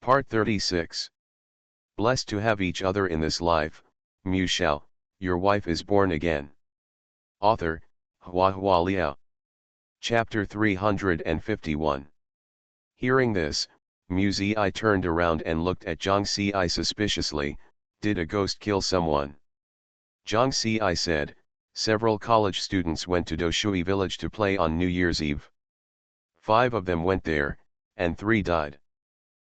Part 36. Blessed to have each other in this life, Shao, your wife is born again. Author, Hua Liao. Chapter 351. Hearing this, Mu Zi turned around and looked at Zhang Ci suspiciously. Did a ghost kill someone? Zhang Ci said, several college students went to Doshui village to play on New Year's Eve. 5 of them went there, and 3 died.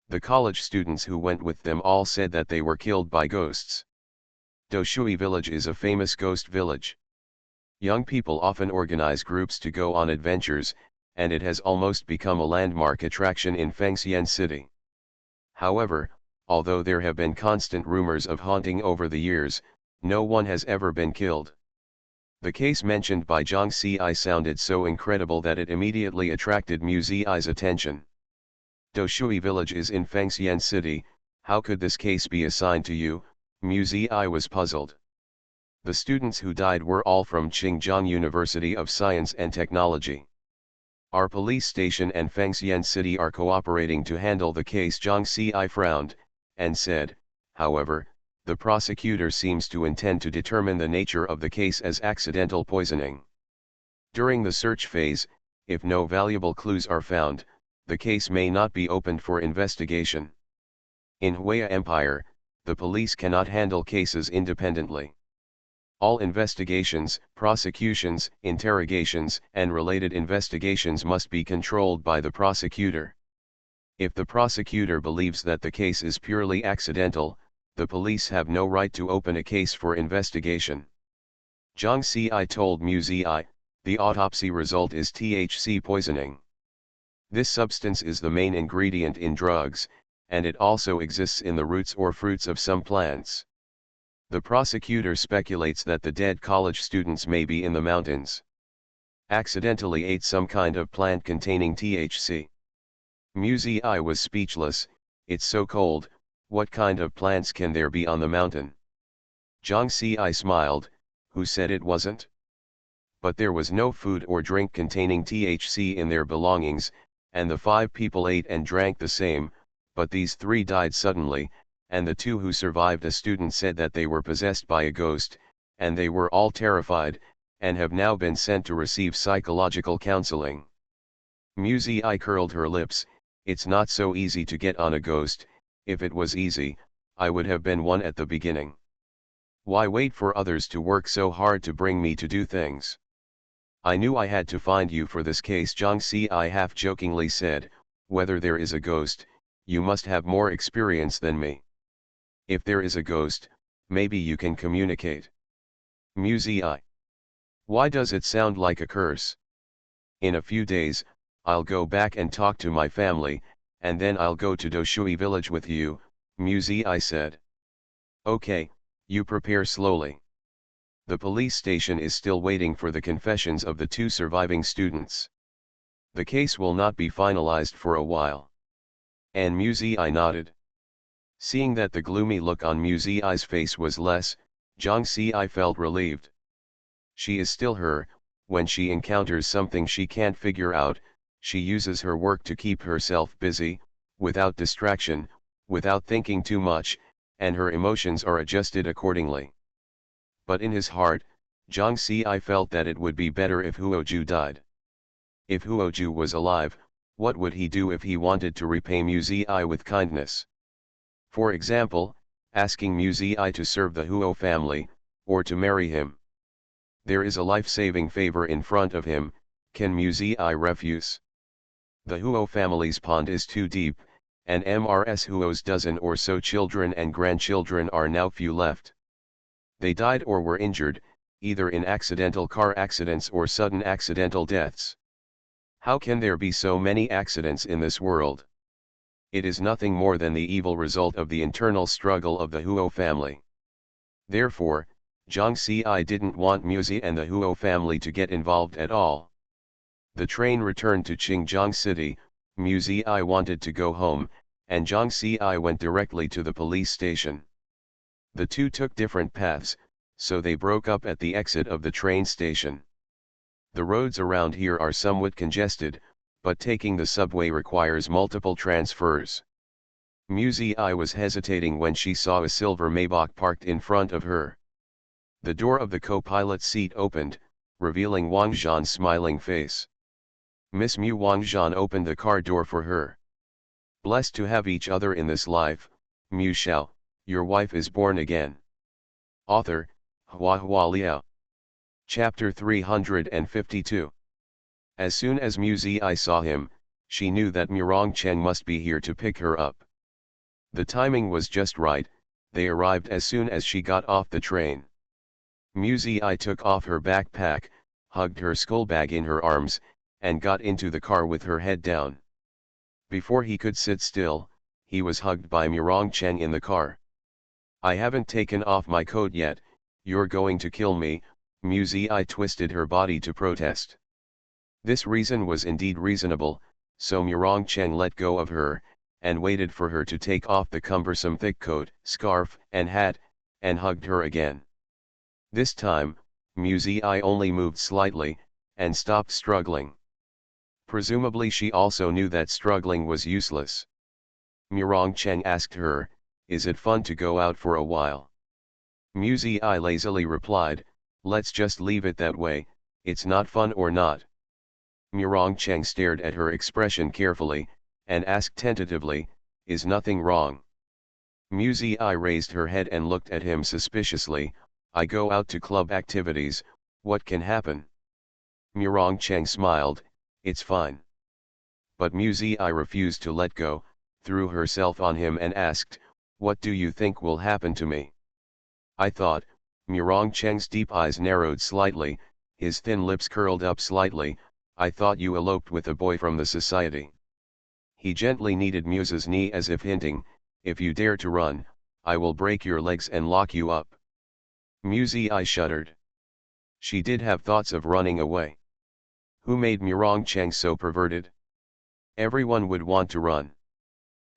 The college students who went with them all said that they were killed by ghosts. Doshui village is a famous ghost village. Young people often organize groups to go on adventures, and it has almost become a landmark attraction in Fengxian City. However, although there have been constant rumors of haunting over the years, no one has ever been killed. The case mentioned by Zhang Ci sounded so incredible that it immediately attracted Mu Zi's attention. Doshui village is in Fengxian City, how could this case be assigned to you? Mu Zi was puzzled. The students who died were all from Qingjiang University of Science and Technology. Our police station and Fengxian City are cooperating to handle the case. Zhang Ci frowned, and said, however, the prosecutor seems to intend to determine the nature of the case as accidental poisoning. During the search phase, if no valuable clues are found, the case may not be opened for investigation. In Huaya Empire, the police cannot handle cases independently. All investigations, prosecutions, interrogations, and related investigations must be controlled by the prosecutor. If the prosecutor believes that the case is purely accidental, the police have no right to open a case for investigation. Zhang Ci told Mu Zi, the autopsy result is THC poisoning. This substance is the main ingredient in drugs, and it also exists in the roots or fruits of some plants. The prosecutor speculates that the dead college students may be in the mountains. Accidentally ate some kind of plant containing THC. Mu Zi was speechless. It's so cold, what kind of plants can there be on the mountain? Zhang Ci smiled, who said it wasn't? But there was no food or drink containing THC in their belongings, and the 5 people ate and drank the same, but these 3 died suddenly, and the 2 who survived, a student said that they were possessed by a ghost, and they were all terrified, and have now been sent to receive psychological counseling. Mu Zi curled her lips. It's not so easy to get on a ghost. If it was easy, I would have been one at the beginning. Why wait for others to work so hard to bring me to do things? I knew I had to find you for this case. Zhang Ci half-jokingly said, whether there is a ghost, you must have more experience than me. If there is a ghost, maybe you can communicate. Mu Zi. Why does it sound like a curse? In a few days, I'll go back and talk to my family, and then I'll go to Doshui village with you, Mu Zi said. Okay, you prepare slowly. The police station is still waiting for the confessions of the 2 surviving students. The case will not be finalized for a while. And Mu Zi nodded. Seeing that the gloomy look on Mu Zi's face was less, Zhang Ci felt relieved. She is still her. When she encounters something she can't figure out, she uses her work to keep herself busy, without distraction, without thinking too much, and her emotions are adjusted accordingly. But in his heart, Zhang Ci felt that it would be better if Huoju died. If Huoju was alive, what would he do if he wanted to repay Mu Zi with kindness? For example, asking Mu Zi to serve the Huo family, or to marry him. There is a life-saving favor in front of him. Can Mu Zi refuse? The Huo family's pond is too deep, and Mrs. Huo's dozen or so children and grandchildren are now few left. They died or were injured, either in accidental car accidents or sudden accidental deaths. How can there be so many accidents in this world? It is nothing more than the evil result of the internal struggle of the Huo family. Therefore, Zhang Ci didn't want Mu Zi and the Huo family to get involved at all. The train returned to Qingjiang City. Mu Zi wanted to go home, and Zhang Ci went directly to the police station. The 2 took different paths, so they broke up at the exit of the train station. The roads around here are somewhat congested, but taking the subway requires multiple transfers. Muzi was hesitating when she saw a silver Maybach parked in front of her. The door of the co-pilot seat opened, revealing Wang Zhan's smiling face. Miss Mu Wang Zhan opened the car door for her. Blessed to have each other in this life, Mu Shao, your wife is born again. Author, Hua Liao. Chapter 352. As soon as Muzi saw him, she knew that Murong Cheng must be here to pick her up. The timing was just right, they arrived as soon as she got off the train. Muzi took off her backpack, hugged her school bag in her arms, and got into the car with her head down. Before he could sit still, he was hugged by Murong Cheng in the car. I haven't taken off my coat yet, you're going to kill me, Muzi twisted her body to protest. This reason was indeed reasonable, so Murong Cheng let go of her, and waited for her to take off the cumbersome thick coat, scarf, and hat, and hugged her again. This time, Muzi only moved slightly, and stopped struggling. Presumably she also knew that struggling was useless. Murong Cheng asked her, is it fun to go out for a while? Muzi lazily replied, let's just leave it that way, it's not fun or not. Murong Cheng stared at her expression carefully, and asked tentatively, is nothing wrong? Muzi raised her head and looked at him suspiciously, I go out to club activities, what can happen? Murong Cheng smiled, it's fine. But Muzi refused to let go, threw herself on him and asked, what do you think will happen to me? I thought, Murong Cheng's deep eyes narrowed slightly, his thin lips curled up slightly, I thought you eloped with a boy from the society. He gently kneaded Muse's knee as if hinting, if you dare to run, I will break your legs and lock you up. Muzi shuddered. She did have thoughts of running away. Who made Murong Cheng so perverted? Everyone would want to run.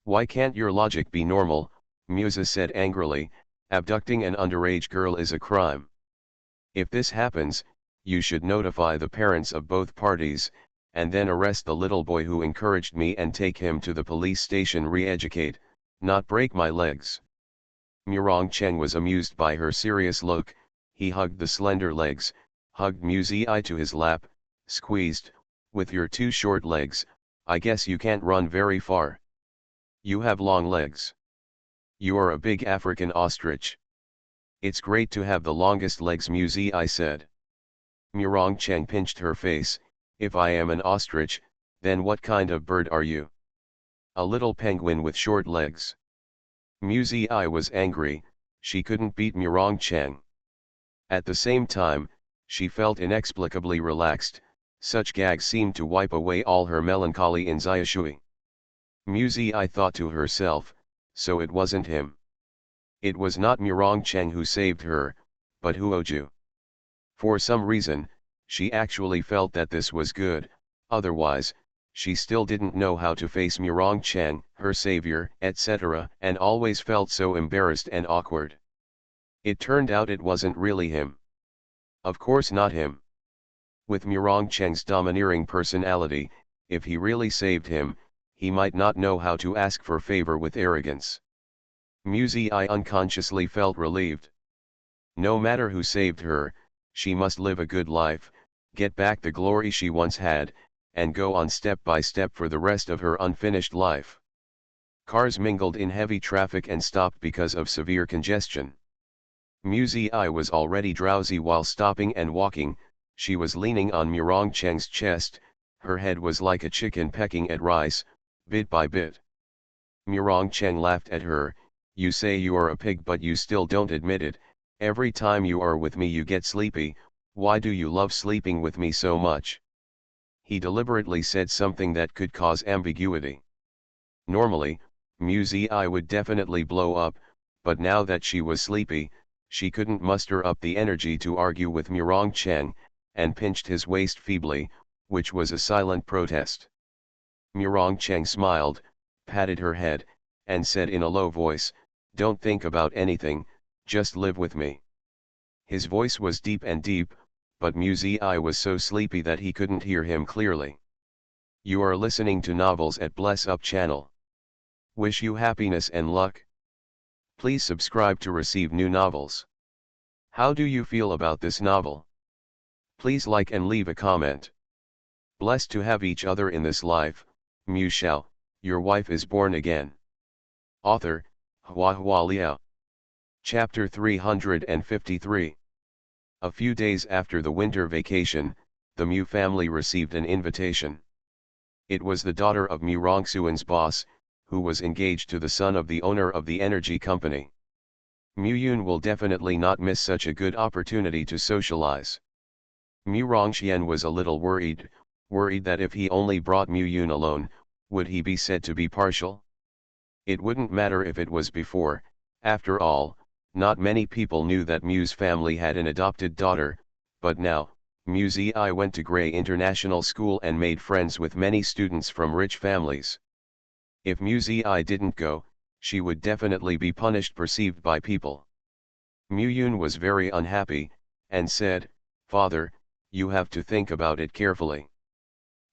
Why can't your logic be normal? Muse said angrily, abducting an underage girl is a crime. If this happens, you should notify the parents of both parties, and then arrest the little boy who encouraged me and take him to the police station re-educate, not break my legs. Murong Cheng was amused by her serious look, he hugged the slender legs, hugged Muzi to his lap, squeezed, with your two short legs, I guess you can't run very far. You have long legs. You are a big African ostrich. It's great to have the longest legs, Muzi said. Murong Cheng pinched her face, if I am an ostrich, then what kind of bird are you? A little penguin with short legs. Muzi was angry, she couldn't beat Murong Cheng. At the same time, she felt inexplicably relaxed, such gags seemed to wipe away all her melancholy in Xiaoshui. Muzi thought to herself, so it wasn't him. It was not Murong Cheng who saved her, but Huoju. For some reason, she actually felt that this was good, otherwise, she still didn't know how to face Murong Cheng, her savior, etc., and always felt so embarrassed and awkward. It turned out it wasn't really him. Of course not him. With Murong Cheng's domineering personality, if he really saved him, he might not know how to ask for favor with arrogance. Muzi unconsciously felt relieved. No matter who saved her, she must live a good life, get back the glory she once had, and go on step by step for the rest of her unfinished life. Cars mingled in heavy traffic and stopped because of severe congestion. Muzi was already drowsy while stopping and walking, she was leaning on Murong Cheng's chest, her head was like a chicken pecking at rice, bit by bit. Murong Cheng laughed at her, you say you are a pig but you still don't admit it, every time you are with me you get sleepy, why do you love sleeping with me so much? He deliberately said something that could cause ambiguity. Normally, Muzi would definitely blow up, but now that she was sleepy, she couldn't muster up the energy to argue with Murong Cheng, and pinched his waist feebly, which was a silent protest. Murong Cheng smiled, patted her head, and said in a low voice, don't think about anything, just live with me. His voice was deep, but Muzi was so sleepy that he couldn't hear him clearly. You are listening to novels at Bless Up channel. Wish you happiness and luck. Please subscribe to receive new novels. How do you feel about this novel? Please like and leave a comment. Blessed to have each other in this life, Shao, your wife is born again. Author, HandsomeMaleLead. Chapter 353. A few days after the winter vacation, the Mu family received an invitation. It was the daughter of Mu Rongsuan's boss, who was engaged to the son of the owner of the energy company. Mu Yun will definitely not miss such a good opportunity to socialize. Mu Rongxian was a little worried that if he only brought Mu Yun alone, would he be said to be partial? It wouldn't matter if it was before. After all, not many people knew that Mu's family had an adopted daughter, but now, Mu Zi went to Gray International School and made friends with many students from rich families. If Mu Zi didn't go, she would definitely be punished perceived by people. Mu Yun was very unhappy, and said, "Father, you have to think about it carefully.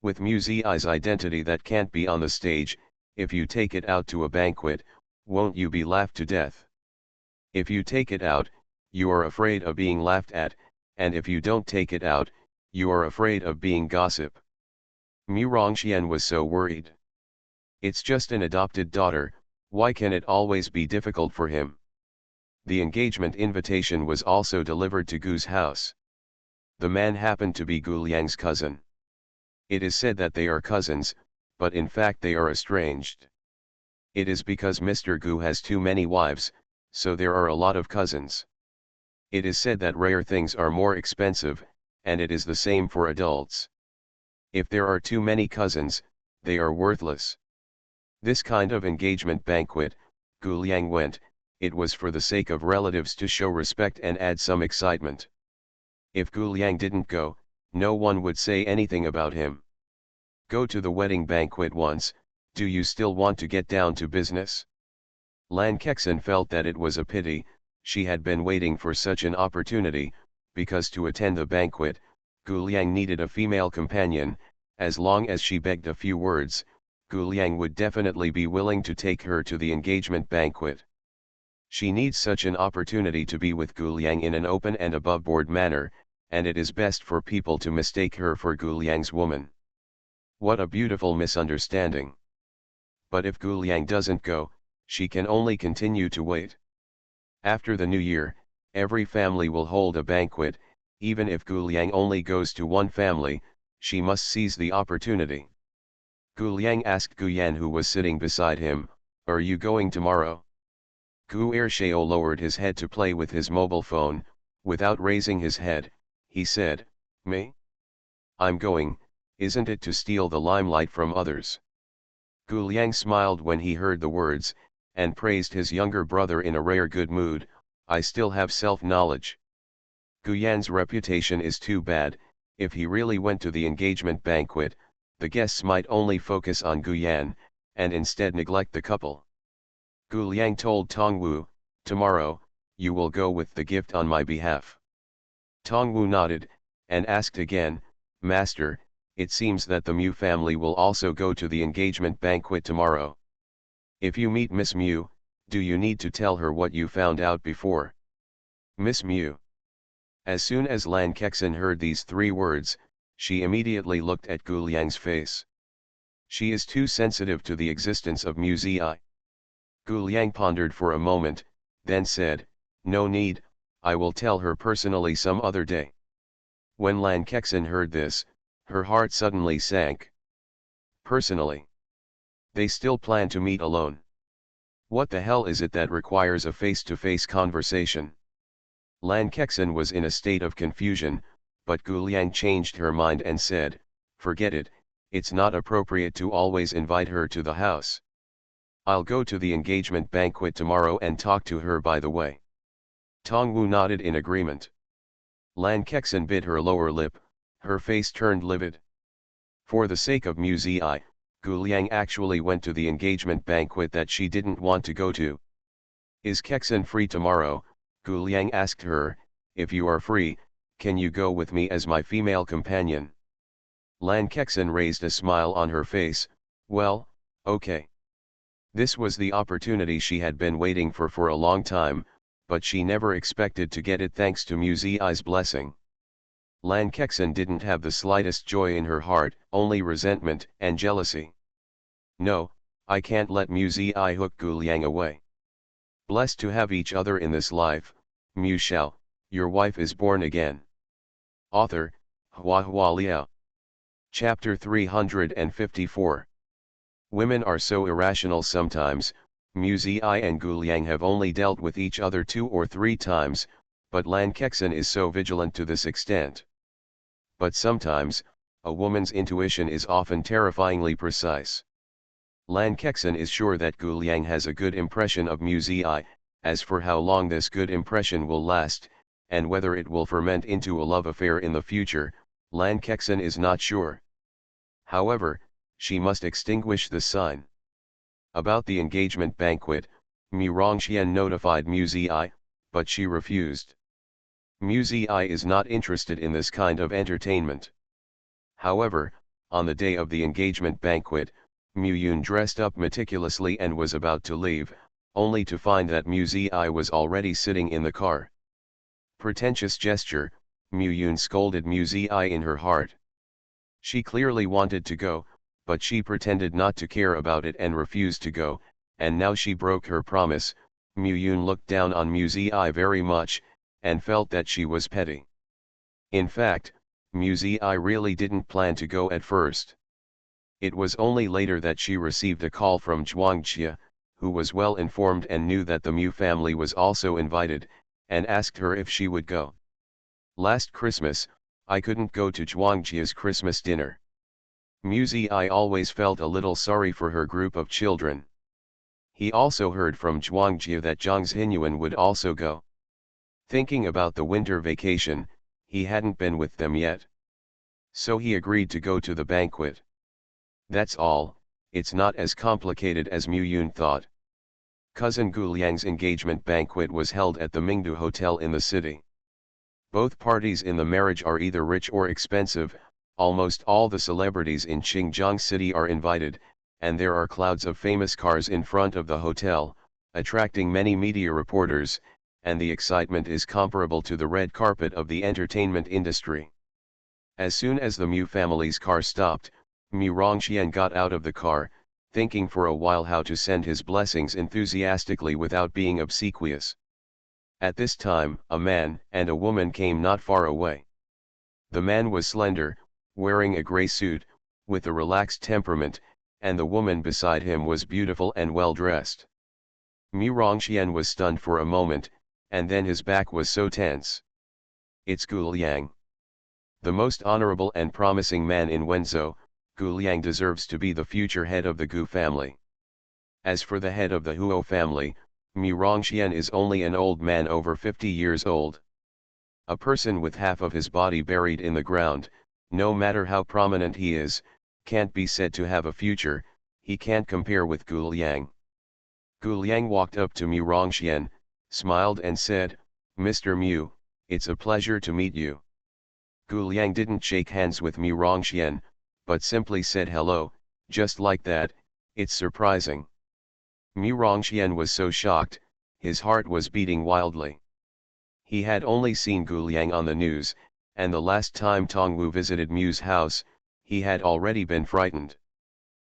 With Mu Zi's identity that can't be on the stage, if you take it out to a banquet, won't you be laughed to death? If you take it out, you are afraid of being laughed at, and if you don't take it out, you are afraid of being gossip." Mu Rongxian was so worried. It's just an adopted daughter, why can it always be difficult for him? The engagement invitation was also delivered to Gu's house. The man happened to be Gu Liang's cousin. It is said that they are cousins, but in fact they are estranged. It is because Mr. Gu has too many wives, so there are a lot of cousins. It is said that rare things are more expensive, and it is the same for adults. If there are too many cousins, they are worthless. This kind of engagement banquet, Gu Liang went, it was for the sake of relatives to show respect and add some excitement. If Gu Liang didn't go, no one would say anything about him. Go to the wedding banquet once, do you still want to get down to business? Lan Kexin felt that it was a pity, she had been waiting for such an opportunity, because to attend the banquet, Gu Liang needed a female companion. As long as she begged a few words, Gu Liang would definitely be willing to take her to the engagement banquet. She needs such an opportunity to be with Gu Liang in an open and above-board manner, and it is best for people to mistake her for Gu Liang's woman. What a beautiful misunderstanding. But if Gu Liang doesn't go, she can only continue to wait. After the new year, every family will hold a banquet. Even if Gu Liang only goes to one family, she must seize the opportunity. Gu Liang asked Gu Yan, who was sitting beside him, "Are you going tomorrow?" Gu Shao lowered his head to play with his mobile phone. Without raising his head, he said, "Me? I'm going, isn't it to steal the limelight from others?" Gu Liang smiled when he heard the words, and praised his younger brother in a rare good mood. "I still have self-knowledge. Gu Yan's reputation is too bad. If he really went to the engagement banquet, the guests might only focus on Gu Yan, and instead neglect the couple." Gu Liang told Tongwu, "Tomorrow, you will go with the gift on my behalf." Tongwu nodded, and asked again, "Master, it seems that the Mu family will also go to the engagement banquet tomorrow. If you meet Miss Mu, do you need to tell her what you found out before?" Miss Mu. As soon as Lan Kexin heard these three words, she immediately looked at Gu Liang's face. She is too sensitive to the existence of Mu Zi. Gu Liang pondered for a moment, then said, "No need, I will tell her personally some other day." When Lan Kexin heard this, her heart suddenly sank. Personally? They still plan to meet alone. What the hell is it that requires a face-to-face conversation? Lan Kexin was in a state of confusion, but Gu Liang changed her mind and said, "Forget it, it's not appropriate to always invite her to the house. I'll go to the engagement banquet tomorrow and talk to her by the way." Tongwu nodded in agreement. Lan Kexin bit her lower lip, her face turned livid. For the sake of Mu Zi, Gu Liang actually went to the engagement banquet that she didn't want to go to. "Is Kexin free tomorrow?" Gu Liang asked her. "If you are free, can you go with me as my female companion?" Lan Kexin raised a smile on her face. "Well, okay. This was the opportunity she had been waiting for a long time, but she never expected to get it thanks to Mu Zi's blessing. Lan Kexin didn't have the slightest joy in her heart, only resentment and jealousy. No, I can't let Mu Zi hook Gu Liang away. Blessed to have each other in this life, Mu Shao, your wife is born again. Author, Hua Liao. Chapter 354. Women are so irrational sometimes. Mu Zi and Gu Liang have only dealt with each other 2 or 3 times, but Lan Kexin is so vigilant to this extent. But sometimes, a woman's intuition is often terrifyingly precise. Lan Kexin is sure that Gu Liang has a good impression of Mu Zi. As for how long this good impression will last, and whether it will ferment into a love affair in the future, Lan Kexin is not sure. However, she must extinguish the sign. About the engagement banquet, Mu Rongxian notified Mu Zi, but she refused. Mu Zi is not interested in this kind of entertainment. However, on the day of the engagement banquet, Mu Yun dressed up meticulously and was about to leave, only to find that Mu Zi was already sitting in the car. Pretentious gesture, Mu Yun scolded Mu Zi in her heart. She clearly wanted to go, but she pretended not to care about it and refused to go, and now she broke her promise. Mu Yun looked down on Mu Zi very much, and felt that she was petty. In fact, Mu Zi really didn't plan to go at first. It was only later that she received a call from Zhuangxia, who was well informed and knew that the Mu family was also invited, and asked her if she would go. Last Christmas, I couldn't go to Zhuangxia's Christmas dinner. Mu Zi always felt a little sorry for her group of children. He also heard from Zhuangxia that Zhang Xinyuan would also go. Thinking about the winter vacation, he hadn't been with them yet. So he agreed to go to the banquet. That's all, it's not as complicated as Mu Yun thought. Cousin Gu Liang's engagement banquet was held at the Mingdu Hotel in the city. Both parties in the marriage are either rich or expensive. Almost all the celebrities in Xinjiang City are invited, and there are clouds of famous cars in front of the hotel, attracting many media reporters, and the excitement is comparable to the red carpet of the entertainment industry. As soon as the Mu family's car stopped, Mu Rongxian got out of the car, thinking for a while how to send his blessings enthusiastically without being obsequious. At this time, a man and a woman came not far away. The man was slender, wearing a gray suit, with a relaxed temperament, and the woman beside him was beautiful and well dressed. Mu Rongxian was stunned for a moment, and then his back was so tense. It's Gu Liang. The most honorable and promising man in Wenzhou, Gu Liang deserves to be the future head of the Gu family. As for the head of the Huo family, Mu Rongxian is only an old man over 50 years old. A person with half of his body buried in the ground, no matter how prominent he is, can't be said to have a future. He can't compare with Gu Liang. Gu Liang walked up to Mu Rongxian, smiled and said, "Mr. Mu, it's a pleasure to meet you." Gu Liang didn't shake hands with Mu Rongxian, but simply said hello, just like that. It's surprising. Mu Rongxian was so shocked, his heart was beating wildly. He had only seen Gu Liang on the news, and the last time Tongwu visited Mu's house, he had already been frightened.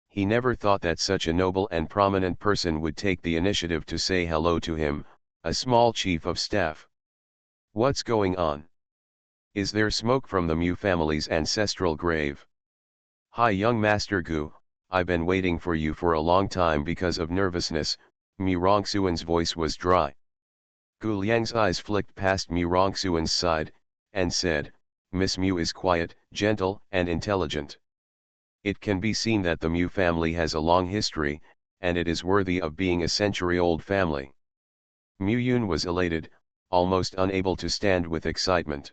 He never thought that such a noble and prominent person would take the initiative to say hello to him, a small chief of staff. What's going on? Is there smoke from the Mu family's ancestral grave? Hi young Master Gu, I've been waiting for you for a long time because of nervousness. Mu Rongxuan's voice was dry. Gu Liang's eyes flicked past Mu Rongxuan's side, and said, Miss Mu is quiet, gentle, and intelligent. It can be seen that the Mu family has a long history, and it is worthy of being a century-old family. Mu Yun was elated, almost unable to stand with excitement.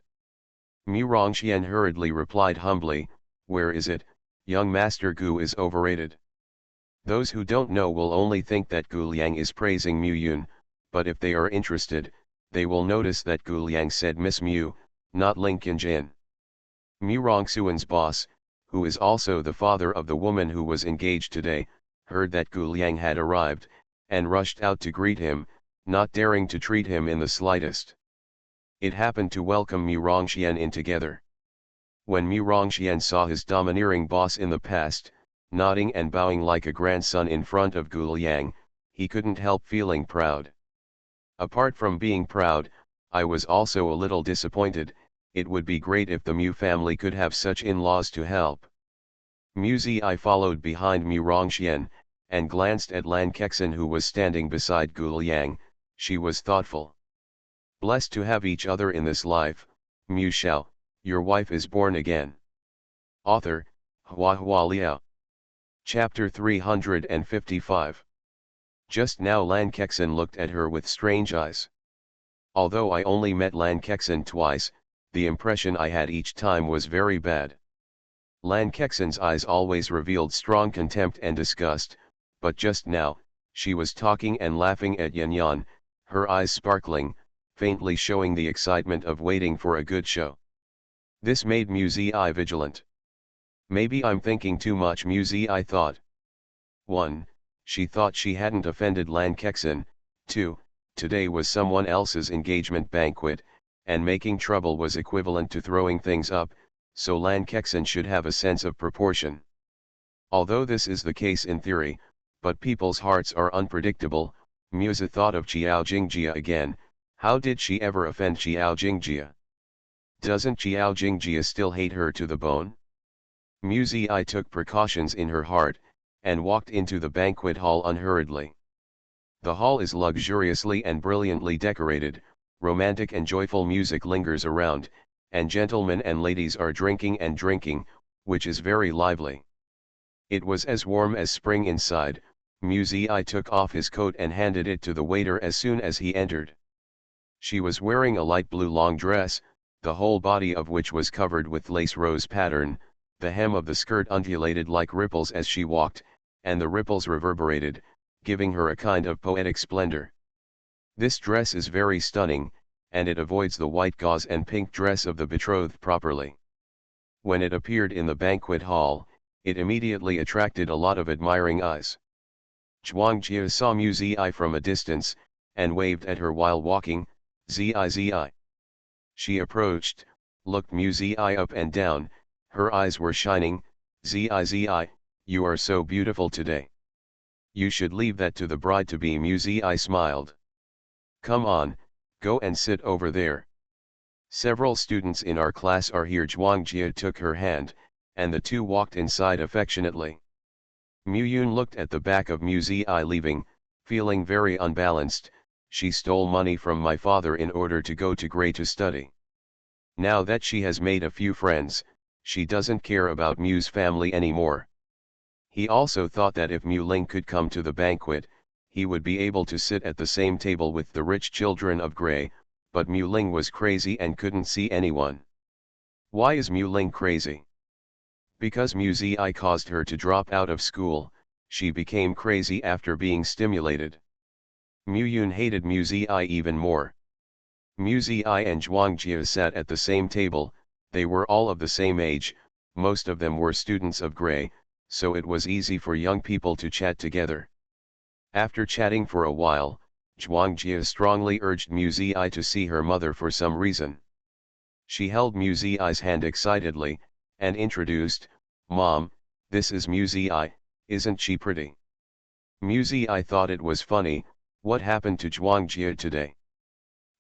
Mu Rongxian hurriedly replied humbly, "Where is it? Young Master Gu is overrated." Those who don't know will only think that Gu Liang is praising Mu Yun, but if they are interested, they will notice that Gu Liang said Miss Mu, not Ling Qinjin. Mu Rongxuan's boss, who is also the father of the woman who was engaged today, heard that Gu Liang had arrived, and rushed out to greet him, not daring to treat him in the slightest. It happened to welcome Mu Rongxian in together. When Mu Rongxian saw his domineering boss in the past, nodding and bowing like a grandson in front of Gu Liang, he couldn't help feeling proud. Apart from being proud, I was also a little disappointed. It would be great if the Mu family could have such in-laws to help. Mu Zi followed behind Mu Rongxian, and glanced at Lan Kexin who was standing beside Gu Liang. She was thoughtful. Blessed to have each other in this life, Mu Shao, your wife is born again. Author, Hua Liao. Chapter 355. Just now Lan Kexin looked at her with strange eyes. Although I only met Lan Kexin twice, the impression I had each time was very bad. Lan Kexin's eyes always revealed strong contempt and disgust, but just now, she was talking and laughing at Yan Yan, her eyes sparkling, faintly showing the excitement of waiting for a good show. This made Mu Zi vigilant. Maybe I'm thinking too much, Mu Zi thought. 1. She thought she hadn't offended Lan Kexin. 2. Today was someone else's engagement banquet, and making trouble was equivalent to throwing things up, so Lan Kexin should have a sense of proportion. Although this is the case in theory, but people's hearts are unpredictable. Mu Zi thought of Qiao Jingjia again. How did she ever offend Qiao Jingjia? Doesn't Qiao Jingjia still hate her to the bone? Mu Zi took precautions in her heart, and walked into the banquet hall unhurriedly. The hall is luxuriously and brilliantly decorated, romantic and joyful music lingers around, and gentlemen and ladies are drinking and drinking, which is very lively. It was as warm as spring inside. Mu Zi took off his coat and handed it to the waiter as soon as he entered. She was wearing a light blue long dress, the whole body of which was covered with lace rose pattern. The hem of the skirt undulated like ripples as she walked, and the ripples reverberated, giving her a kind of poetic splendor. This dress is very stunning, and it avoids the white gauze and pink dress of the betrothed properly. When it appeared in the banquet hall, it immediately attracted a lot of admiring eyes. Zhuangjia saw Mu Zi from a distance, and waved at her while walking. Zi. She approached, looked Mu Zi up and down, her eyes were shining. Zi, you are so beautiful today. You should leave that to the bride-to-be. Mu Zi smiled. Come on, go and sit over there. Several students in our class are here. Zhuangjia took her hand, and the two walked inside affectionately. Mu Yun looked at the back of Mu Zi leaving, feeling very unbalanced. She stole money from my father in order to go to Gray to study. Now that she has made a few friends, she doesn't care about Mu's family anymore. He also thought that if Mu Ling could come to the banquet, he would be able to sit at the same table with the rich children of Gray, but Mu Ling was crazy and couldn't see anyone. Why is Mu Ling crazy? Because Mu Zi caused her to drop out of school. She became crazy after being stimulated. Mu Yun hated Mu Zi even more. Mu Zi and Zhuangjia sat at the same table. They were all of the same age, most of them were students of Gray, so it was easy for young people to chat together. After chatting for a while, Zhuangjia strongly urged Mu Zi to see her mother for some reason. She held Mu Zi's hand excitedly, and introduced, Mom, this is Mu Zi, isn't she pretty? Mu Zi thought it was funny. What happened to Zhuangjia today?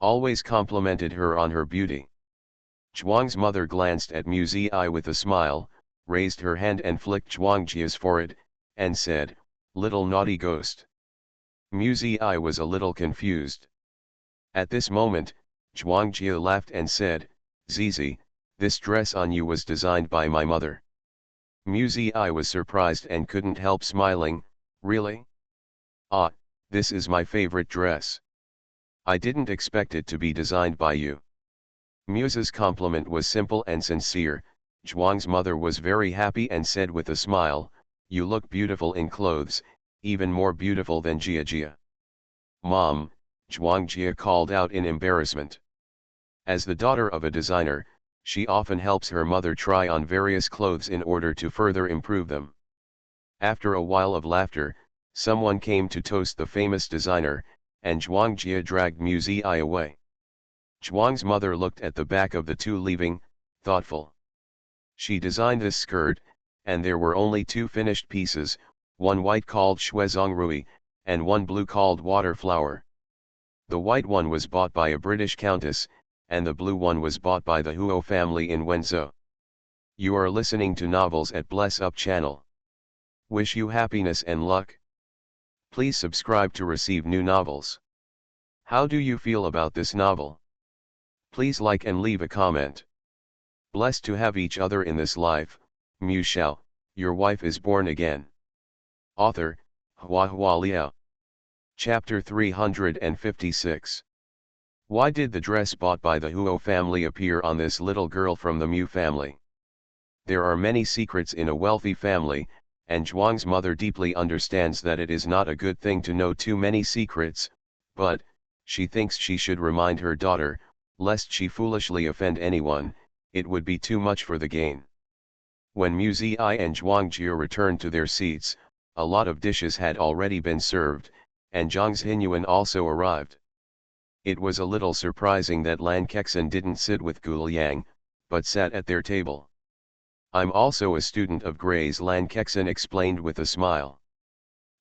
Always complimented her on her beauty. Zhuang's mother glanced at Mu Zi with a smile, raised her hand and flicked Zhuangjia's forehead, and said, Little naughty ghost. Mu Zi was a little confused. At this moment, Zhuangjia laughed and said, Zizi, this dress on you was designed by my mother. Mu Zi was surprised and couldn't help smiling. Really? Ah, this is my favorite dress. I didn't expect it to be designed by you. Mu's compliment was simple and sincere. Zhuang's mother was very happy and said with a smile, You look beautiful in clothes, even more beautiful than Jia. Mom, Zhuangjia called out in embarrassment. As the daughter of a designer, she often helps her mother try on various clothes in order to further improve them. After a while of laughter, someone came to toast the famous designer, and Zhuang Jie dragged Mu Ziyi away. Zhuang's mother looked at the back of the two leaving, thoughtful. She designed this skirt, and there were only two finished pieces, one white called Shuizongrui, and one blue called Waterflower. The white one was bought by a British countess, and the blue one was bought by the Huo family in Wenzhou. You are listening to Novels at Bless Up channel. Wish you happiness and luck. Please subscribe to receive new novels. How do you feel about this novel? Please like and leave a comment. Blessed to have each other in this life, Mu Shao, your wife is born again. Author, Hua Liao. Chapter 356. Why did the dress bought by the Huo family appear on this little girl from the Mu family? There are many secrets in a wealthy family, and Zhuang's mother deeply understands that it is not a good thing to know too many secrets, but she thinks she should remind her daughter, lest she foolishly offend anyone. It would be too much for the gain. When Mu Ziyi and Zhuang Jie returned to their seats, a lot of dishes had already been served, and Zhang Xinyuan also arrived. It was a little surprising that Lan Kexin didn't sit with Guliang, but sat at their table. I'm also a student of Gray's, Lan Kexin explained with a smile.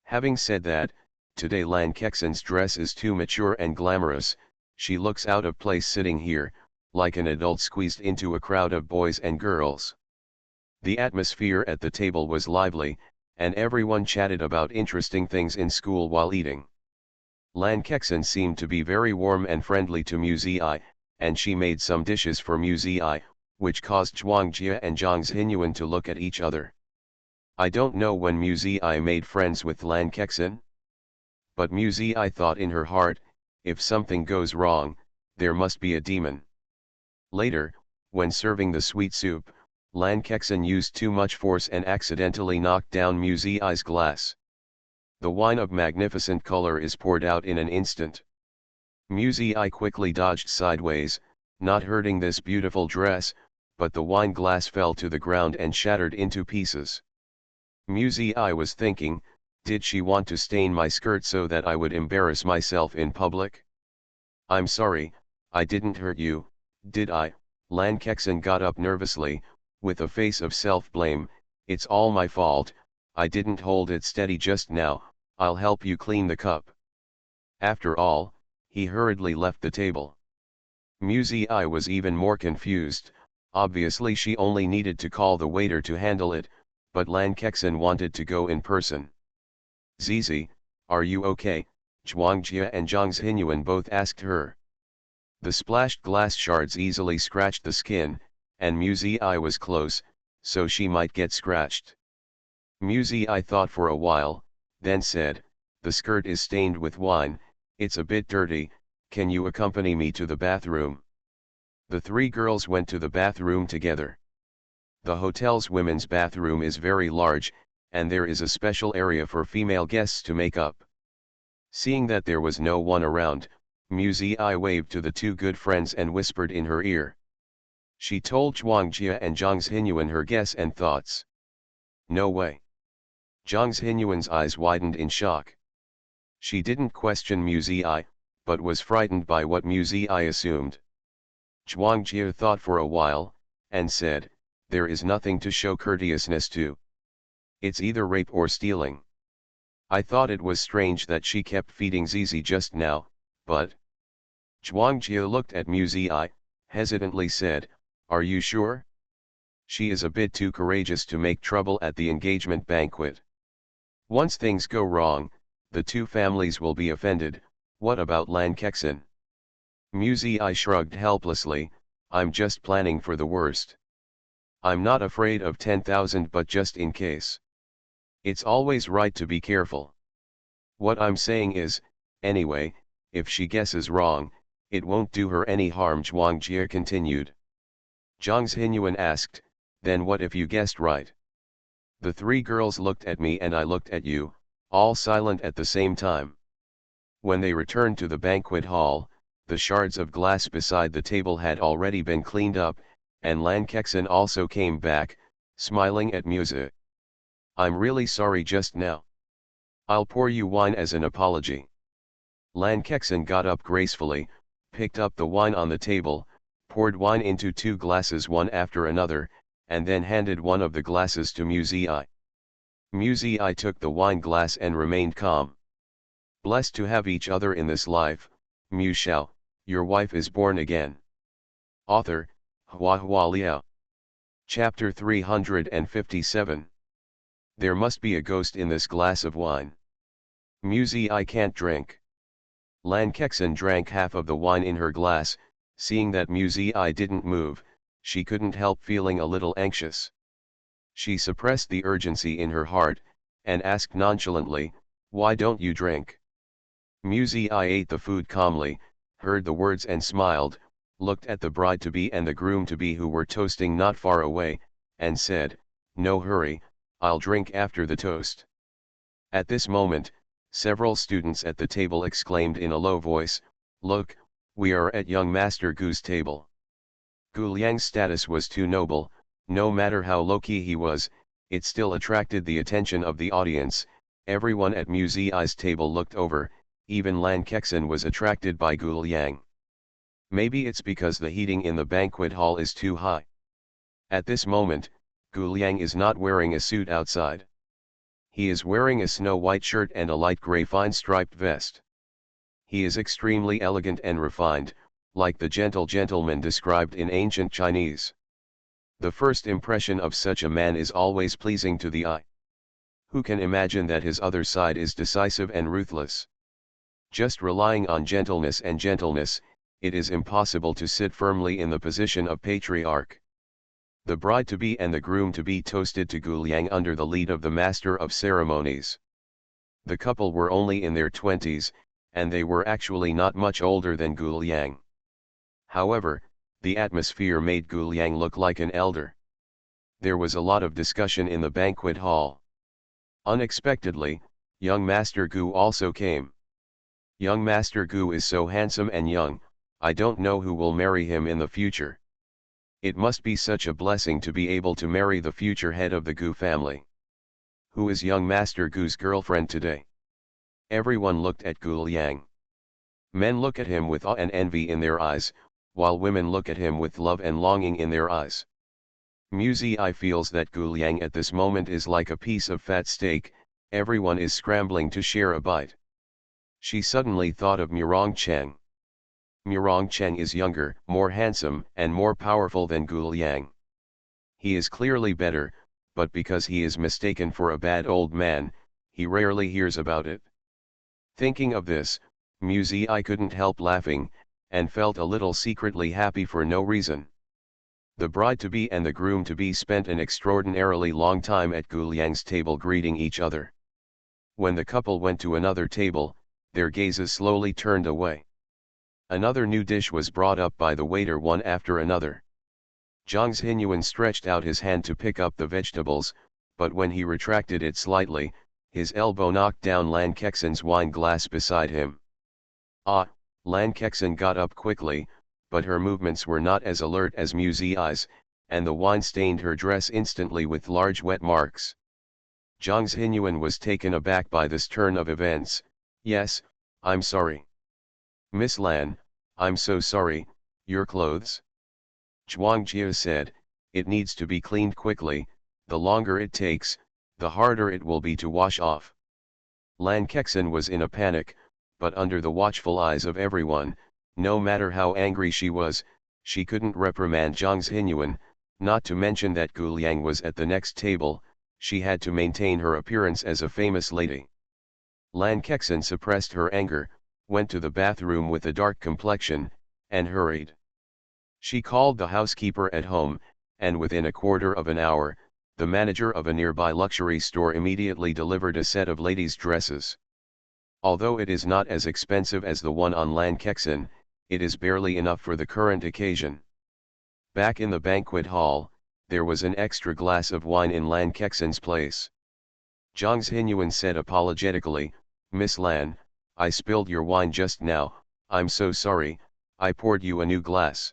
Having said that, today Lan Kexin's dress is too mature and glamorous, she looks out of place sitting here, like an adult squeezed into a crowd of boys and girls. The atmosphere at the table was lively, and everyone chatted about interesting things in school while eating. Lan Kexin seemed to be very warm and friendly to Mu Ziyi, and she made some dishes for Mu Ziyi, which caused Zhuang Jie and Zhang Xinyuan to look at each other. I don't know when Mu Ziyi made friends with Lan Kexin. But Mu Ziyi thought in her heart, if something goes wrong, there must be a demon. Later, when serving the sweet soup, Lan Kexin used too much force and accidentally knocked down Mu Ziyi's glass. The wine of magnificent color is poured out in an instant. Mu Ziyi quickly dodged sideways, not hurting this beautiful dress, but the wine glass fell to the ground and shattered into pieces. Mu Ziyi was thinking, did she want to stain my skirt so that I would embarrass myself in public? I'm sorry, I didn't hurt you, did I? Lan Kexin got up nervously, with a face of self-blame. It's all my fault, I didn't hold it steady just now, I'll help you clean the cup. After all, he hurriedly left the table. Mu Ziyi was even more confused. Obviously she only needed to call the waiter to handle it, but Lan Kexin wanted to go in person. Zizi, are you okay? Zhuang Jie and Zhang Xinyuan both asked her. The splashed glass shards easily scratched the skin, and Mu Ziyi was close, so she might get scratched. Mu Ziyi thought for a while, then said, the skirt is stained with wine, it's a bit dirty, can you accompany me to the bathroom? The three girls went to the bathroom together. The hotel's women's bathroom is very large, and there is a special area for female guests to make up. Seeing that there was no one around, Mu Ziyi waved to the two good friends and whispered in her ear. She told Zhuang Jie and Zhang Xinyuan her guess and thoughts. No way. Zhang Xinyuan's eyes widened in shock. She didn't question Mu Ziyi, but was frightened by what Mu Ziyi assumed. Zhuang Jie thought for a while, and said, there is nothing to show courteousness to. It's either rape or stealing. I thought it was strange that she kept feeding Zizi just now, but... Zhuang Jie looked at Mu Ziyi, hesitantly said, are you sure? She is a bit too courageous to make trouble at the engagement banquet. Once things go wrong, the two families will be offended. What about Lan Kexin? Mu Ziyi shrugged helplessly, I'm just planning for the worst. I'm not afraid of 10,000, but just in case. It's always right to be careful. What I'm saying is, anyway, if she guesses wrong, it won't do her any harm, Zhuang Jie continued. Zhang Xinyuan asked, then what if you guessed right? The three girls looked at me and I looked at you, all silent at the same time. When they returned to the banquet hall, the shards of glass beside the table had already been cleaned up, and Lan Kexin also came back, smiling at Mu Ziyi. I'm really sorry just now. I'll pour you wine as an apology. Lan Kexin got up gracefully, picked up the wine on the table, poured wine into 2 glasses one after another, and then handed one of the glasses to Muzi. Muzi took the wine glass and remained calm. Blessed to have each other in this life, Mu Shao, your wife is born again. Author, Hua Liao. Chapter 357. There must be a ghost in this glass of wine. Muzi can't drink. Lan Kexin drank half of the wine in her glass. Seeing that Muzi didn't move, she couldn't help feeling a little anxious. She suppressed the urgency in her heart, and asked nonchalantly, "Why don't you drink?" Muzi ate the food calmly, heard the words and smiled, looked at the bride-to-be and the groom-to-be who were toasting not far away, and said, "No hurry, I'll drink after the toast." At this moment, several students at the table exclaimed in a low voice, "Look, we are at young Master Gu's table." Gu Liang's status was too noble, no matter how low-key he was, it still attracted the attention of the audience. Everyone at Muzi's table looked over, even Lan Kexin was attracted by Gu Liang. Maybe it's because the heating in the banquet hall is too high. At this moment, Gu Liang is not wearing a suit outside. He is wearing a snow-white shirt and a light gray fine striped vest. He is extremely elegant and refined, like the gentle gentleman described in ancient Chinese. The first impression of such a man is always pleasing to the eye. Who can imagine that his other side is decisive and ruthless? Just relying on gentleness, it is impossible to sit firmly in the position of patriarch. The bride-to-be and the groom-to-be toasted to Gu Liang under the lead of the master of ceremonies. The couple were only in their 20s, and they were actually not much older than Gu Liang. However, the atmosphere made Gu Liang look like an elder. There was a lot of discussion in the banquet hall. Unexpectedly, young Master Gu also came. Young Master Gu is so handsome and young, I don't know who will marry him in the future. It must be such a blessing to be able to marry the future head of the Gu family. Who is young Master Gu's girlfriend today? Everyone looked at Gu Liang. Men look at him with awe and envy in their eyes, while women look at him with love and longing in their eyes. Muzi feels that Gu Liang at this moment is like a piece of fat steak, everyone is scrambling to share a bite. She suddenly thought of Murongcheng. Murongcheng is younger, more handsome, and more powerful than Gu Liang. He is clearly better, but because he is mistaken for a bad old man, he rarely hears about it. Thinking of this, Muzi couldn't help laughing, and felt a little secretly happy for no reason. The bride-to-be and the groom-to-be spent an extraordinarily long time at Gu Liang's table greeting each other. When the couple went to another table, their gazes slowly turned away. Another new dish was brought up by the waiter one after another. Zhang Xinyuan stretched out his hand to pick up the vegetables, but when he retracted it slightly, his elbow knocked down Lan Kexin's wine glass beside him. Lan Kexin got up quickly, but her movements were not as alert as Muzi's, and the wine stained her dress instantly with large wet marks. Zhang Xinyuan was taken aback by this turn of events. "Yes, I'm sorry. Miss Lan, I'm so sorry, your clothes?" Zhuang Jia said, "It needs to be cleaned quickly, the longer it takes, the harder it will be to wash off." Lan Kexin was in a panic, but under the watchful eyes of everyone, no matter how angry she was, she couldn't reprimand Zhang Xinyuan, not to mention that Gu Liang was at the next table. She had to maintain her appearance as a famous lady. Lan Kexin suppressed her anger, went to the bathroom with a dark complexion, and hurried. She called the housekeeper at home, and within a quarter of an hour, the manager of a nearby luxury store immediately delivered a set of ladies' dresses. Although it is not as expensive as the one on Lan Kexin, it is barely enough for the current occasion. Back in the banquet hall, there was an extra glass of wine in Lan Kexin's place. Zhang Xinyuan said apologetically, "Miss Lan, I spilled your wine just now, I'm so sorry, I poured you a new glass."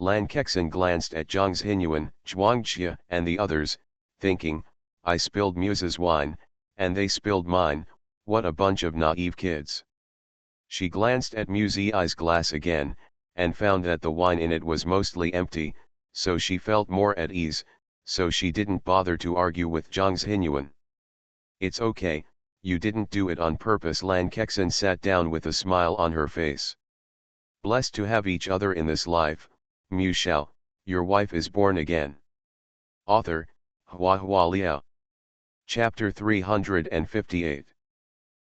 Lan Kexin glanced at Zhang Xinyuan, Zhuang Jia, and the others, thinking, I spilled Muse's wine, and they spilled mine, what a bunch of naive kids. She glanced at Muse's glass again, and found that the wine in it was mostly empty, so she felt more at ease, so she didn't bother to argue with Zhang Xinyuan. It's okay, you didn't do it on purpose. Lan Kexin sat down with a smile on her face. Blessed to have each other in this life, Mu Shao, your wife is born again. Author, Hua Liao. Chapter 358.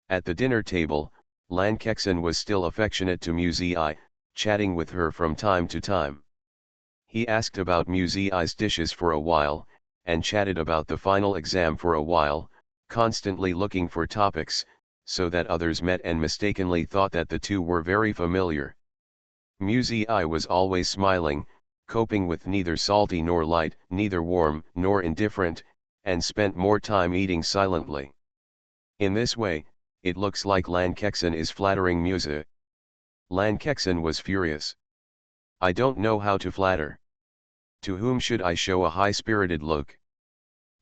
At the dinner table, Lan Kexin was still affectionate to Muzi, chatting with her from time to time. He asked about Muzi's dishes for a while, and chatted about the final exam for a while, constantly looking for topics, so that others met and mistakenly thought that the two were very familiar. Muzi was always smiling, coping with neither salty nor light, neither warm nor indifferent, and spent more time eating silently. In this way, it looks like Lan Kexin is flattering Muzi. Lan Kexin was furious. I don't know how to flatter. To whom should I show a high-spirited look?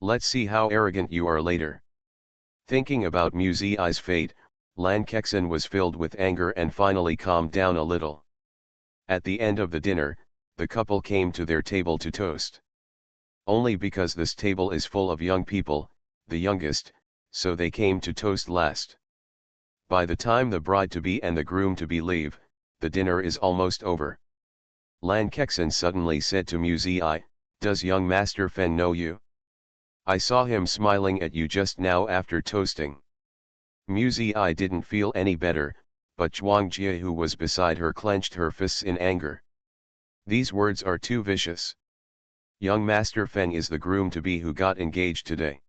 Let's see how arrogant you are later. Thinking about Muzi's fate, Lan Kexin was filled with anger and finally calmed down a little. At the end of the dinner, the couple came to their table to toast. Only because this table is full of young people, the youngest, so they came to toast last. By the time the bride-to-be and the groom-to-be leave, the dinner is almost over. Lan Kexin suddenly said to Muzi, does young Master Fen know you? I saw him smiling at you just now after toasting. Muzi didn't feel any better, but Zhuang Jie who was beside her clenched her fists in anger. These words are too vicious. Young Master Fen is the groom-to-be who got engaged today.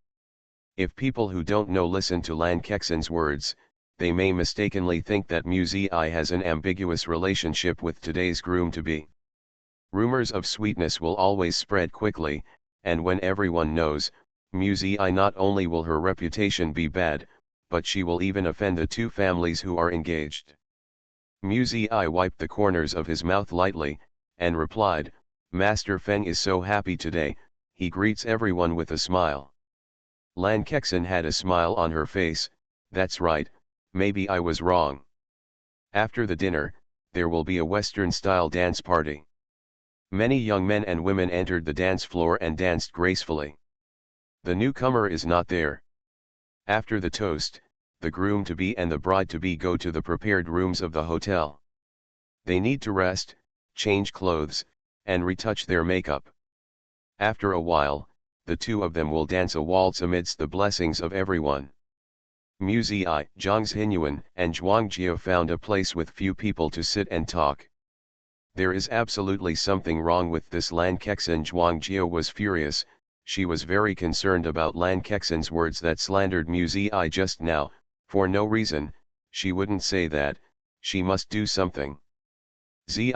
If people who don't know listen to Lan Kexin's words, they may mistakenly think that Muzi has an ambiguous relationship with today's groom-to-be. Rumors of sweetness will always spread quickly, and when everyone knows, Muzi not only will her reputation be bad, but she will even offend the two families who are engaged. Muzi wiped the corners of his mouth lightly, and replied, Master Feng is so happy today, he greets everyone with a smile. Lan Kexin had a smile on her face, that's right, maybe I was wrong. After the dinner, there will be a Western-style dance party. Many young men and women entered the dance floor and danced gracefully. The newcomer is not there. After the toast, the groom-to-be and the bride-to-be go to the prepared rooms of the hotel. They need to rest, change clothes, and retouch their makeup. After a while, the two of them will dance a waltz amidst the blessings of everyone. Muzi, Zhang Xinyuan, and Zhuang Jie found a place with few people to sit and talk. There is absolutely something wrong with this Lan Kexin. Zhuang Jie was furious, she was very concerned about Lan Kexin's words that slandered Muzi just now, for no reason, she wouldn't say that, she must do something. Zi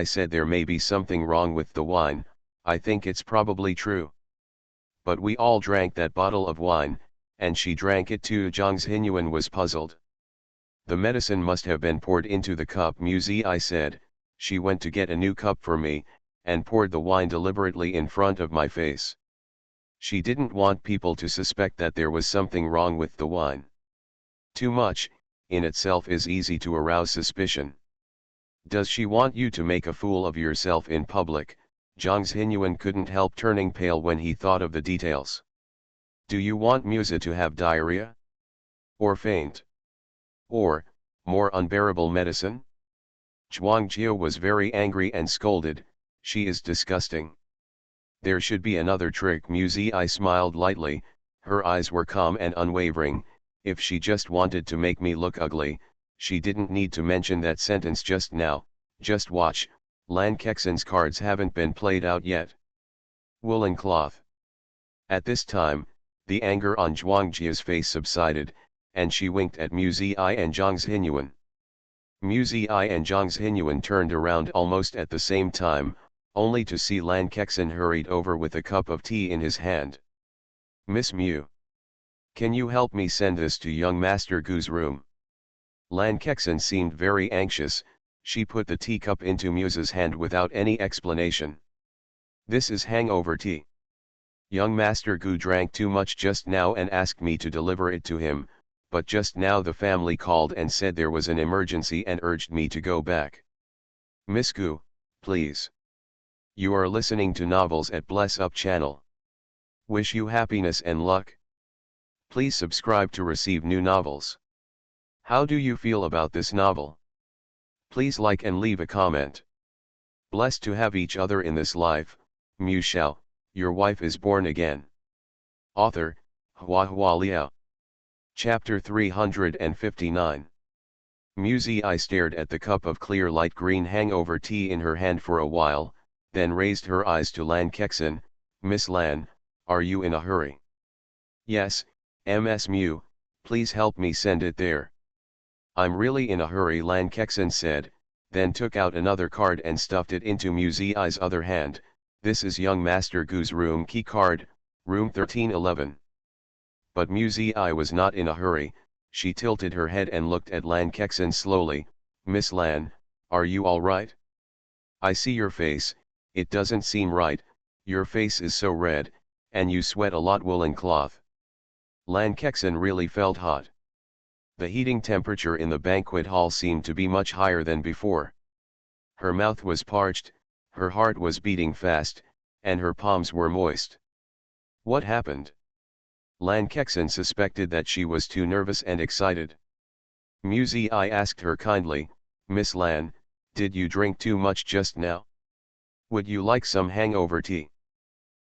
said there may be something wrong with the wine, I think it's probably true. But we all drank that bottle of wine, and she drank it too. Zhang Xinyuan was puzzled. The medicine must have been poured into the cup. Muzi said, she went to get a new cup for me, and poured the wine deliberately in front of my face. She didn't want people to suspect that there was something wrong with the wine. Too much, in itself is easy to arouse suspicion. Does she want you to make a fool of yourself in public? Zhang Xinyuan couldn't help turning pale when he thought of the details. Do you want Musa to have diarrhea? Or faint? Or, more unbearable medicine? Zhuang Jie was very angry and scolded, she is disgusting. There should be another trick. Muzi smiled lightly, her eyes were calm and unwavering, if she just wanted to make me look ugly, she didn't need to mention that sentence just now, just watch, Lan Kexin's cards haven't been played out yet. Woolen cloth. At this time, the anger on Zhuang Jie's face subsided, and she winked at Muzi and Zhang Xinyuan. Muzi and Zhang Xinyuan turned around almost at the same time, only to see Lan Kexin hurried over with a cup of tea in his hand. Miss Mu. Can you help me send this to young Master Gu's room? Lan Kexin seemed very anxious, she put the teacup into Muse's hand without any explanation. This is hangover tea. Young Master Gu drank too much just now and asked me to deliver it to him, but just now the family called and said there was an emergency and urged me to go back. Miss Gu, please. You are listening to novels at Bless Up channel. Wish you happiness and luck. Please subscribe to receive new novels. How do you feel about this novel? Please like and leave a comment. Blessed to have each other in this life, Shao, your wife is born again. Author, HandsomeMaleLead. Chapter 359. I stared at the cup of clear light green hangover tea in her hand for a while, then raised her eyes to Lan Kexin. Miss Lan, are you in a hurry? Yes, Ms. Mew, please help me send it there. I'm really in a hurry, Lan Kexin said, then took out another card and stuffed it into I's other hand. This is young Master Gu's room key card, room 1311. But I was not in a hurry. She tilted her head and looked at Lan Kexin slowly. Miss Lan, are you alright? I see your face, it doesn't seem right, your face is so red, and you sweat a lot. Woolen cloth. Lan Kexin really felt hot. The heating temperature in the banquet hall seemed to be much higher than before. Her mouth was parched, her heart was beating fast, and her palms were moist. What happened? Lan Kexin suspected that she was too nervous and excited. I asked her kindly, Miss Lan, did you drink too much just now? Would you like some hangover tea?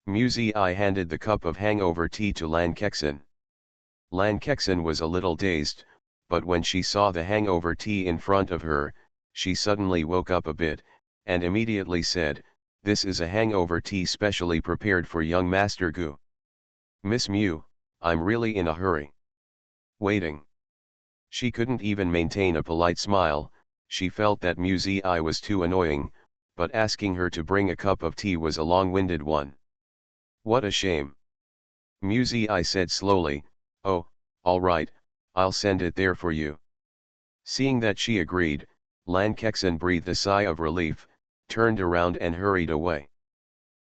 I handed the cup of hangover tea to Lan Kexin. Lan Kexin was a little dazed, but when she saw the hangover tea in front of her, she suddenly woke up a bit, and immediately said, this is a hangover tea specially prepared for young Master Gu. Miss Mew, I'm really in a hurry. Waiting. She couldn't even maintain a polite smile. She felt that I was too annoying, but asking her to bring a cup of tea was a long-winded one. What a shame. I said slowly, oh, all right, I'll send it there for you. Seeing that she agreed, Lan Kexin breathed a sigh of relief, turned around and hurried away.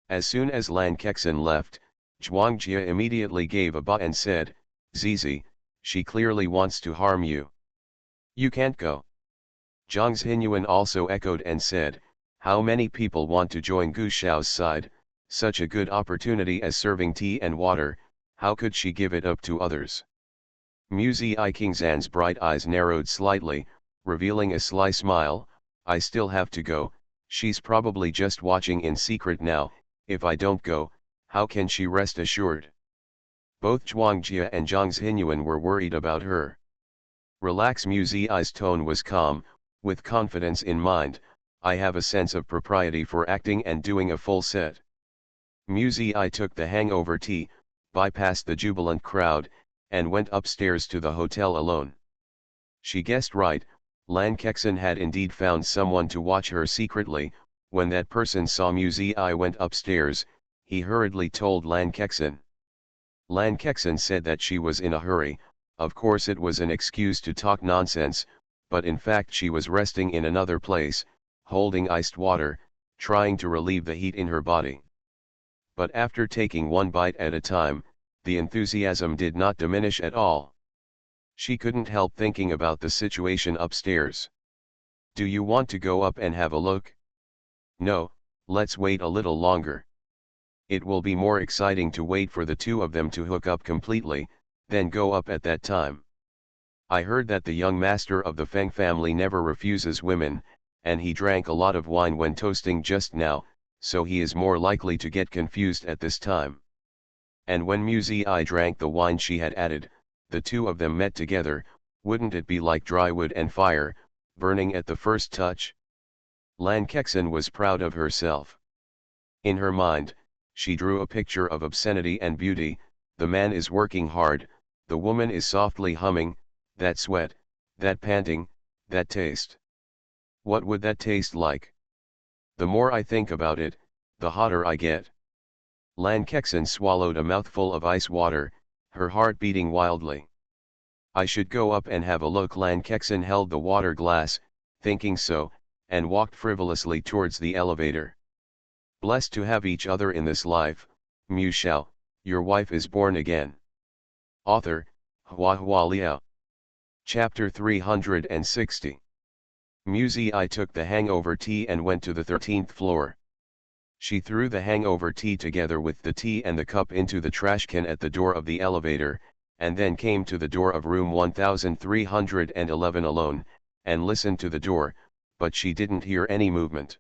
As soon as Lan Kexin left, Zhuangjia immediately gave a bah and said, Zizi, she clearly wants to harm you. You can't go. Zhang Xinyuan also echoed and said, how many people want to join Gu Shao's side, such a good opportunity as serving tea and water, how could she give it up to others? I Kingzan's bright eyes narrowed slightly, revealing a sly smile, I still have to go, she's probably just watching in secret now, if I don't go, how can she rest assured? Both Zhuangjia and Zhang Xinyuan were worried about her. Relax. I's tone was calm, with confidence in mind, I have a sense of propriety for acting and doing a full set. I took the hangover tea, bypassed the jubilant crowd, and went upstairs to the hotel alone. She guessed right, Lan Kexin had indeed found someone to watch her secretly. When that person saw I went upstairs, he hurriedly told Lan Kexin. Lan Kexin said that she was in a hurry. Of course it was an excuse to talk nonsense, but in fact she was resting in another place, holding iced water, trying to relieve the heat in her body. But after taking one bite at a time, the enthusiasm did not diminish at all. She couldn't help thinking about the situation upstairs. Do you want to go up and have a look? No, let's wait a little longer. It will be more exciting to wait for the two of them to hook up completely, then go up at that time. I heard that the young master of the Feng family never refuses women, and he drank a lot of wine when toasting just now, so he is more likely to get confused at this time. And when I drank the wine she had added, the two of them met together, wouldn't it be like dry wood and fire, burning at the first touch? Lan Kexin was proud of herself. In her mind, she drew a picture of obscenity and beauty, the man is working hard, the woman is softly humming, that sweat, that panting, that taste. What would that taste like? The more I think about it, the hotter I get. Lan Kexin swallowed a mouthful of ice water, her heart beating wildly. I should go up and have a look. Lan Kexin held the water glass, thinking so, and walked frivolously towards the elevator. Blessed to have each other in this life, Shao, your wife is born again. Author, Hua Liao. Chapter 360. Muzi took the hangover tea and went to the 13th floor. She threw the hangover tea together with the tea and the cup into the trash can at the door of the elevator, and then came to the door of room 1311 alone, and listened to the door, but she didn't hear any movement.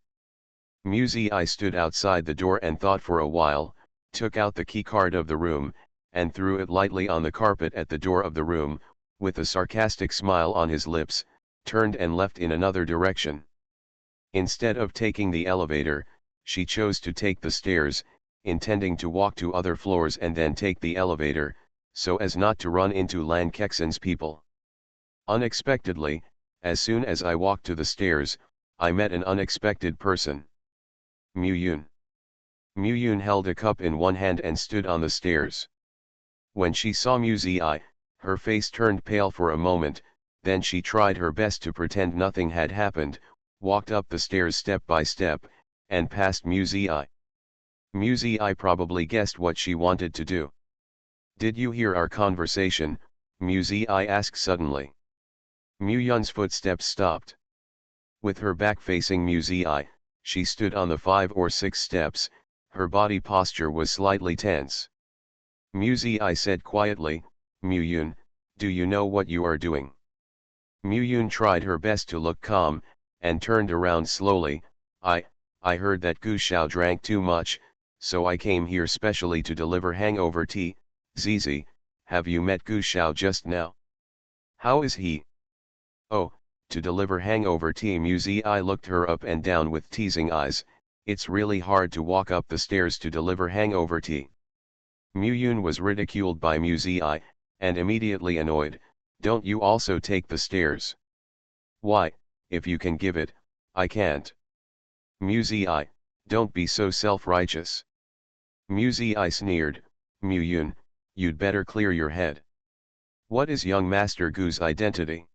Muzi stood outside the door and thought for a while, took out the keycard of the room, and threw it lightly on the carpet at the door of the room, with a sarcastic smile on his lips, turned and left in another direction. Instead of taking the elevator, she chose to take the stairs, intending to walk to other floors and then take the elevator, so as not to run into Lankexen's people. Unexpectedly, as soon as I walked to the stairs, I met an unexpected person. Muyun. Muyun held a cup in one hand and stood on the stairs. When she saw Muzi, her face turned pale for a moment, then she tried her best to pretend nothing had happened, walked up the stairs step by step, and past Muzi. Muzi probably guessed what she wanted to do. "Did you hear our conversation?" Muzi asked suddenly. Muyun's footsteps stopped. With her back facing Muzi, she stood on the 5 or 6 steps, her body posture was slightly tense. Muzi said quietly, "Muyun, do you know what you are doing?" Muyun tried her best to look calm, and turned around slowly. I heard that Gu Shao drank too much, so I came here specially to deliver hangover tea." "Zizi, have you met Gu Shao just now? How is he?" "Oh, to deliver hangover tea." Muzi looked her up and down with teasing eyes. "It's really hard to walk up the stairs to deliver hangover tea." Muyun was ridiculed by Muzi, and immediately annoyed. "Don't you also take the stairs?" "Why, if you can give it, I can't." Muzi, don't be so self-righteous." Muzi sneered, "Muyun, you'd better clear your head. What is young Master Gu's identity?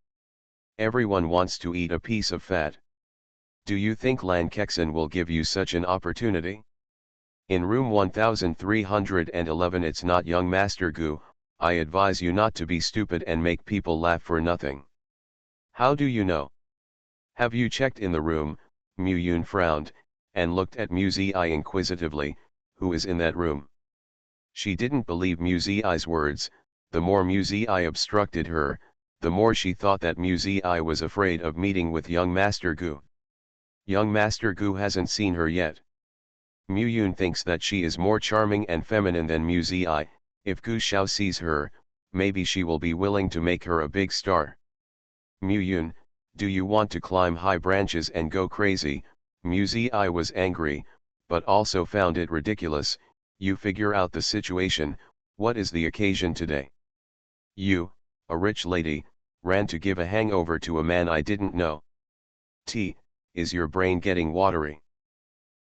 Everyone wants to eat a piece of fat. Do you think Lankexen will give you such an opportunity? In room 1311 it's not young Master Gu. I advise you not to be stupid and make people laugh for nothing." "How do you know? Have you checked in the room?" Muyun frowned, and looked at Muzi inquisitively. "Who is in that room?" She didn't believe Muzi's words. The more Muzi obstructed her, the more she thought that Muzi was afraid of meeting with young Master Gu. Young Master Gu hasn't seen her yet. Muyun thinks that she is more charming and feminine than Muzi. If Gu Shao sees her, maybe she will be willing to make her a big star. "Muyun, do you want to climb high branches and go crazy?" Muzi was angry, but also found it ridiculous. "You figure out the situation. What is the occasion today? You, a rich lady, ran to give a hangover to a man I didn't know. Is your brain getting watery?"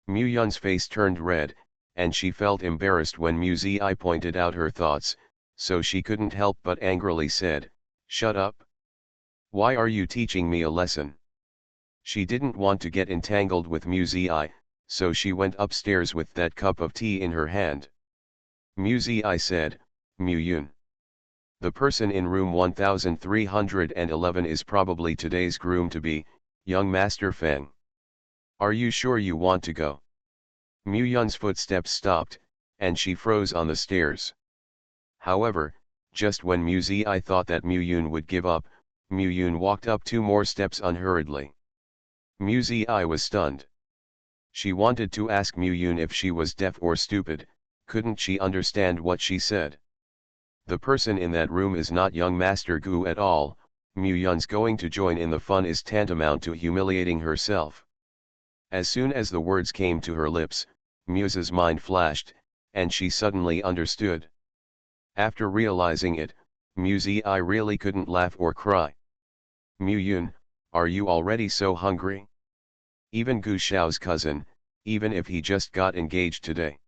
Muyun's face turned red, and she felt embarrassed when Muzi pointed out her thoughts, so she couldn't help but angrily said, "Shut up. Why are you teaching me a lesson?" She didn't want to get entangled with Muzi, so she went upstairs with that cup of tea in her hand. Muzi said, "Muyun. The person in room 1311 is probably today's groom-to-be, young Master Feng. Are you sure you want to go?" Muyun's footsteps stopped, and she froze on the stairs. However, just when Muzi thought that Muyun would give up, Muyun walked up 2 more steps unhurriedly. Muzi was stunned. She wanted to ask Muyun if she was deaf or stupid. Couldn't she understand what she said? The person in that room is not young Master Gu at all. Muyun's going to join in the fun is tantamount to humiliating herself. As soon as the words came to her lips, Muse's mind flashed, and she suddenly understood. After realizing it, Muzi really couldn't laugh or cry. "Muyun, are you already so hungry? Even Gu Shao's cousin, even if he just got engaged today,